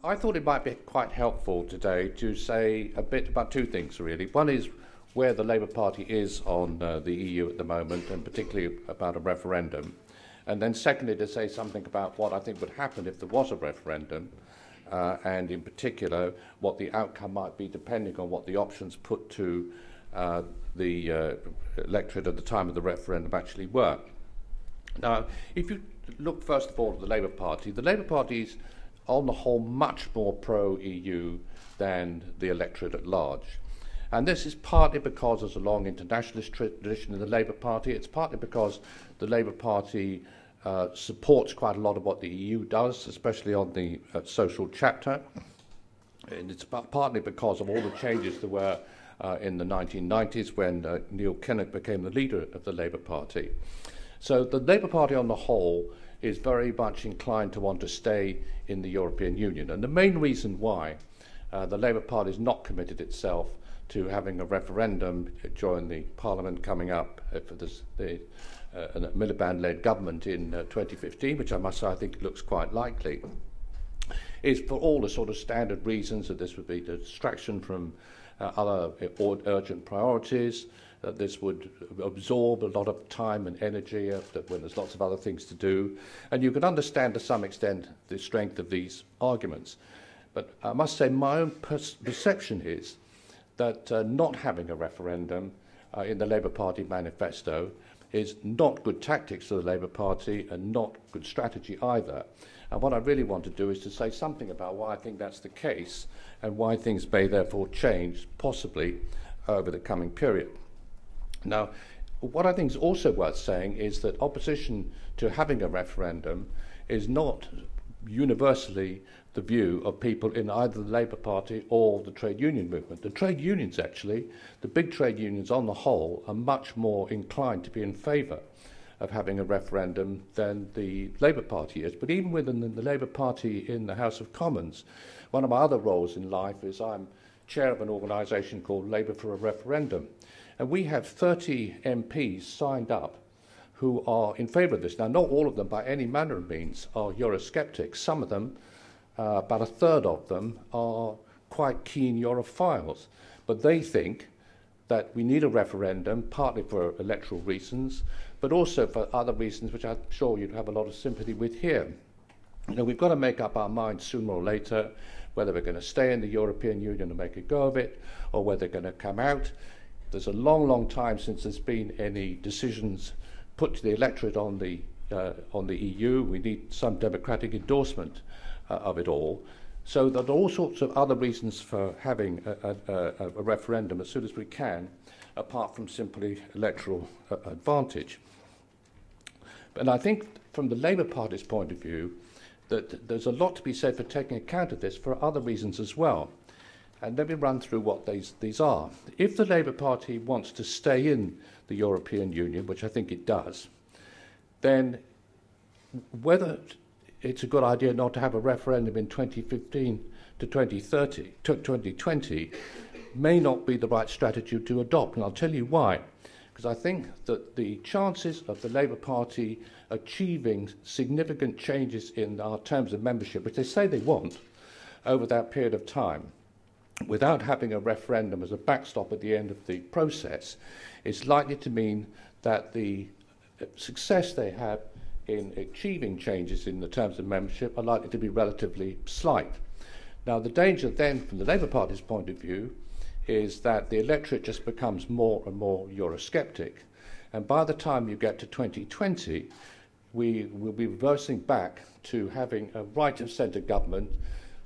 I thought it might be quite helpful today to say a bit about two things, really. One is where the Labour Party is on the EU at the moment, and particularly about a referendum. And then secondly, to say something about what I think would happen if there was a referendum, and in particular, what the outcome might be depending on what the options put to the electorate at the time of the referendum actually were. Now, if you look first of all at the Labour Party is on the whole much more pro-EU than the electorate at large. And this is partly because there's a long internationalist tradition in the Labour Party. It's partly because the Labour Party supports quite a lot of what the EU does, especially on the social chapter. And it's partly because of all the changes there were in the 1990s when Neil Kinnock became the leader of the Labour Party. So the Labour Party on the whole is very much inclined to want to stay in the European Union. And the main reason why the Labour Party has not committed itself to having a referendum during the Parliament coming up for the Miliband-led government in 2015, which I must say I think looks quite likely, is for all the sort of standard reasons that this would be a distraction from other urgent priorities, that this would absorb a lot of time and energy when there's lots of other things to do. And you can understand to some extent the strength of these arguments. But I must say my own perception is that not having a referendum in the Labour Party manifesto is not good tactics for the Labour Party and not good strategy either. And what I really want to do is to say something about why I think that's the case and why things may therefore change, possibly, over the coming period. Now, what I think is also worth saying is that opposition to having a referendum is not universally the view of people in either the Labour Party or the trade union movement. The trade unions, actually, the big trade unions on the whole, are much more inclined to be in favour of having a referendum than the Labour Party is. But even within the Labour Party in the House of Commons, one of my other roles in life is I'm chair of an organisation called Labour for a Referendum. And we have 30 MPs signed up who are in favour of this. Now, not all of them by any manner of means are Eurosceptics. Some of them, about a third of them, are quite keen Europhiles. But they think that we need a referendum, partly for electoral reasons, but also for other reasons which I'm sure you'd have a lot of sympathy with here. You know, we've got to make up our minds sooner or later whether we're going to stay in the European Union and make a go of it, or whether they're going to come out. There's a long, long time since there's been any decisions put to the electorate on the EU. We need some democratic endorsement of it all. So there are all sorts of other reasons for having a referendum as soon as we can, apart from simply electoral advantage. And I think from the Labour Party's point of view, that there's a lot to be said for taking account of this for other reasons as well. And let me run through what these are. If the Labour Party wants to stay in the European Union, which I think it does, then whether it's a good idea not to have a referendum in 2015 to 2020 may not be the right strategy to adopt. And I'll tell you why. Because I think that the chances of the Labour Party achieving significant changes in our terms of membership, which they say they want, over that period of time, without having a referendum as a backstop at the end of the process, is likely to mean that the success they have in achieving changes in the terms of membership are likely to be relatively slight. Now, the danger then, from the Labour Party's point of view, is that the electorate just becomes more and more Eurosceptic. And by the time you get to 2020, we will be reversing back to having a right-of-centre government,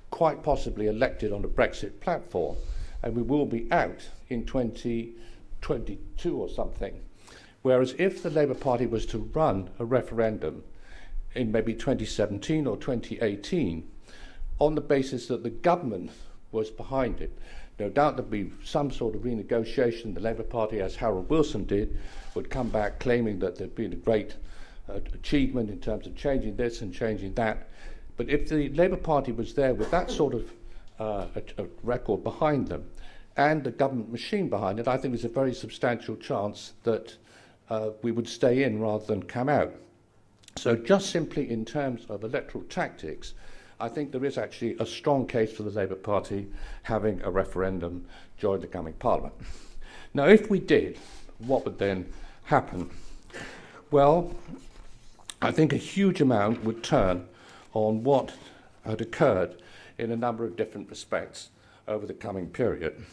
quite possibly elected on a Brexit platform, and we will be out in 2022 or something. Whereas if the Labour Party was to run a referendum in maybe 2017 or 2018, on the basis that the government was behind it, no doubt there'd be some sort of renegotiation. The Labour Party, as Harold Wilson did, would come back claiming that there'd been a great achievement in terms of changing this and changing that. But if the Labour Party was there with that sort of a record behind them and the government machine behind it, I think there's a very substantial chance that we would stay in rather than come out. So just simply in terms of electoral tactics, I think there is actually a strong case for the Labour Party having a referendum during the coming Parliament. Now, if we did, what would then happen? Well, I think a huge amount would turn on what had occurred in a number of different respects over the coming period.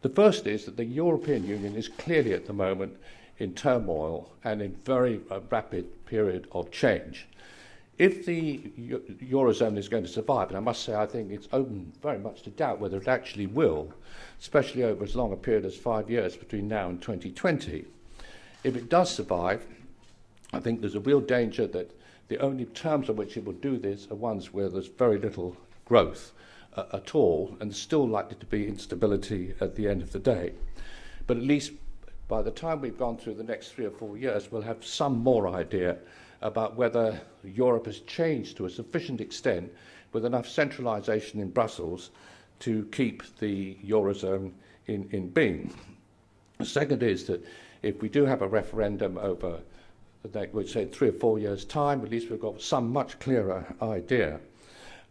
The first is that the European Union is clearly at the moment in turmoil and in very rapid period of change. If the Eurozone is going to survive, and I must say I think it's open very much to doubt whether it actually will, especially over as long a period as 5 years between now and 2020, if it does survive, I think there's a real danger that the only terms on which it will do this are ones where there's very little growth at all, and still likely to be instability at the end of the day. But at least by the time we've gone through the next 3 or 4 years, we'll have some more idea about whether Europe has changed to a sufficient extent with enough centralisation in Brussels to keep the Eurozone in being. The second is that if we do have a referendum over, we'd say, 3 or 4 years' time, at least we've got some much clearer idea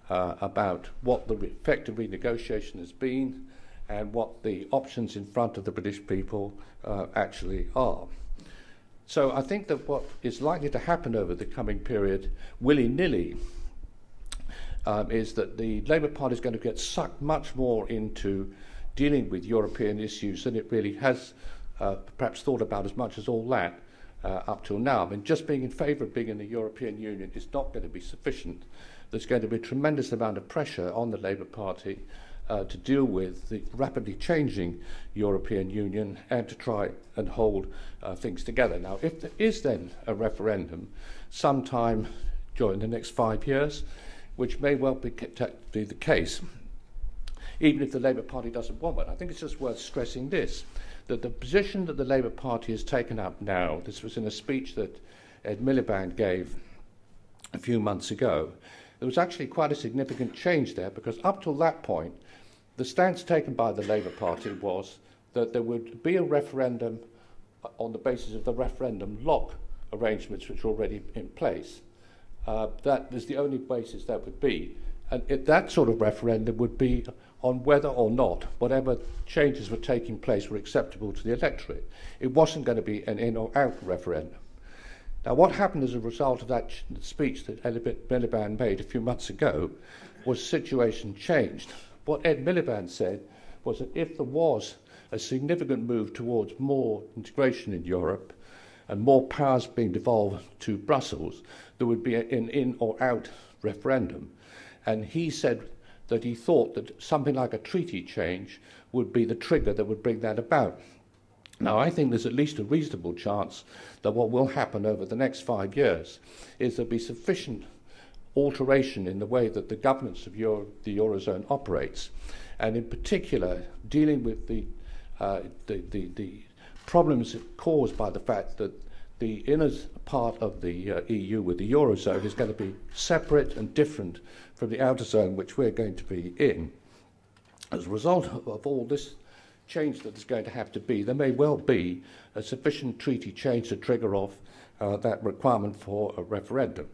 about what the effective renegotiation has been and what the options in front of the British people actually are. So I think that what is likely to happen over the coming period, willy-nilly, is that the Labour Party is going to get sucked much more into dealing with European issues than it really has perhaps thought about as much as all that up till now. I mean, just being in favour of being in the European Union is not going to be sufficient. There's going to be a tremendous amount of pressure on the Labour Party to deal with the rapidly changing European Union and to try and hold things together. Now, if there is then a referendum sometime during the next 5 years, which may well be the case, even if the Labour Party doesn't want one, I think it's just worth stressing this, that the position that the Labour Party has taken up now, this was in a speech that Ed Miliband gave a few months ago, there was actually quite a significant change there, because up till that point, the stance taken by the Labour Party was that there would be a referendum on the basis of the referendum lock arrangements which were already in place. That was the only basis that would be. And that sort of referendum would be on whether or not whatever changes were taking place were acceptable to the electorate. It wasn't going to be an in or out referendum. Now, what happened as a result of that speech that Ed Miliband made a few months ago was the situation changed. What Ed Miliband said was that if there was a significant move towards more integration in Europe and more powers being devolved to Brussels, there would be an in or out referendum. And he said that he thought that something like a treaty change would be the trigger that would bring that about. Now, I think there's at least a reasonable chance that what will happen over the next 5 years is there'll be sufficient alteration in the way that the governance of the Eurozone operates, and in particular dealing with the problems caused by the fact that the inner part of the EU with the Eurozone is going to be separate and different from the outer zone which we're going to be in. As a result of all this change that is going to have to be, there may well be a sufficient treaty change to trigger off that requirement for a referendum.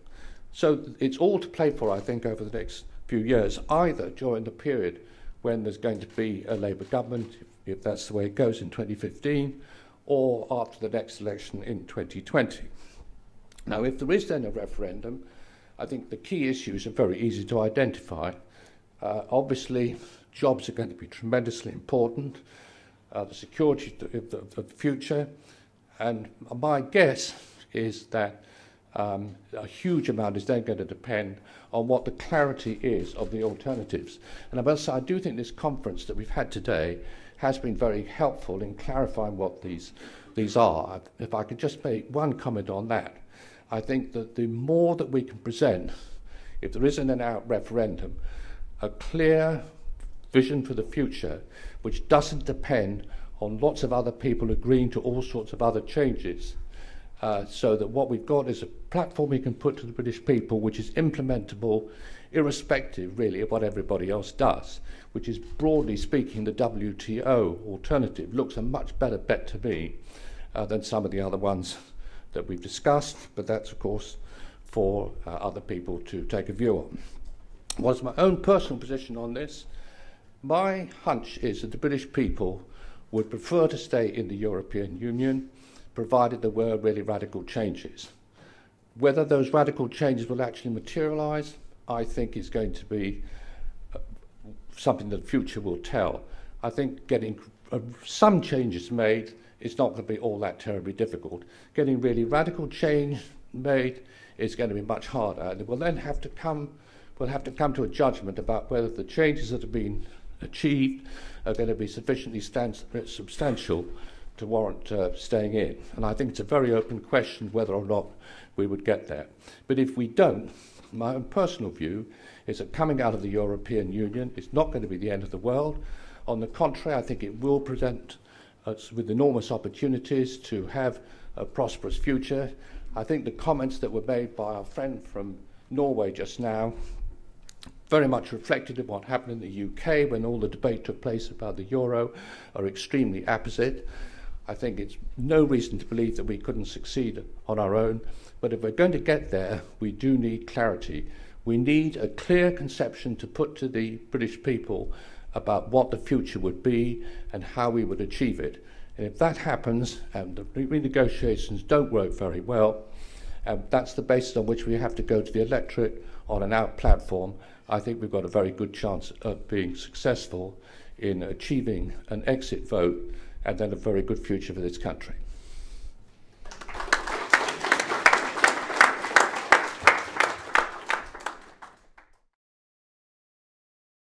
So it's all to play for, I think, over the next few years, either during the period when there's going to be a Labour government, if that's the way it goes in 2015, or after the next election in 2020. Now, if there is then a referendum, I think the key issues are very easy to identify. Obviously, jobs are going to be tremendously important, the security of the future, and my guess is that a huge amount is then going to depend on what the clarity is of the alternatives. And I must say, I do think this conference that we've had today has been very helpful in clarifying what these are. If I could just make one comment on that, I think that the more that we can present, if there isn't an out referendum, a clear vision for the future, which doesn't depend on lots of other people agreeing to all sorts of other changes, so that what we've got is a platform we can put to the British people which is implementable irrespective really of what everybody else does, which is, broadly speaking, the WTO alternative looks a much better bet to me than some of the other ones that we've discussed, but that's of course for other people to take a view on. What's my own personal position on this? My hunch is that the British people would prefer to stay in the European Union, provided there were really radical changes. Whether those radical changes will actually materialise, I think is going to be something that the future will tell. I think getting some changes made is not going to be all that terribly difficult. Getting really radical change made is going to be much harder, and we'll then have to come to a judgment about whether the changes that have been achieved are going to be sufficiently substantial to warrant staying in. And I think it's a very open question whether or not we would get there. But if we don't, my own personal view is that coming out of the European Union is not going to be the end of the world. On the contrary, I think it will present us with enormous opportunities to have a prosperous future. I think the comments that were made by our friend from Norway just now very much reflected in what happened in the UK when all the debate took place about the euro are extremely apposite. I think it's no reason to believe that we couldn't succeed on our own, but if we're going to get there, we do need clarity. We need a clear conception to put to the British people about what the future would be and how we would achieve it. And if that happens and the renegotiations don't work very well, that's the basis on which we have to go to the electorate on an out platform. I think we've got a very good chance of being successful in achieving an exit vote and then a very good future for this country.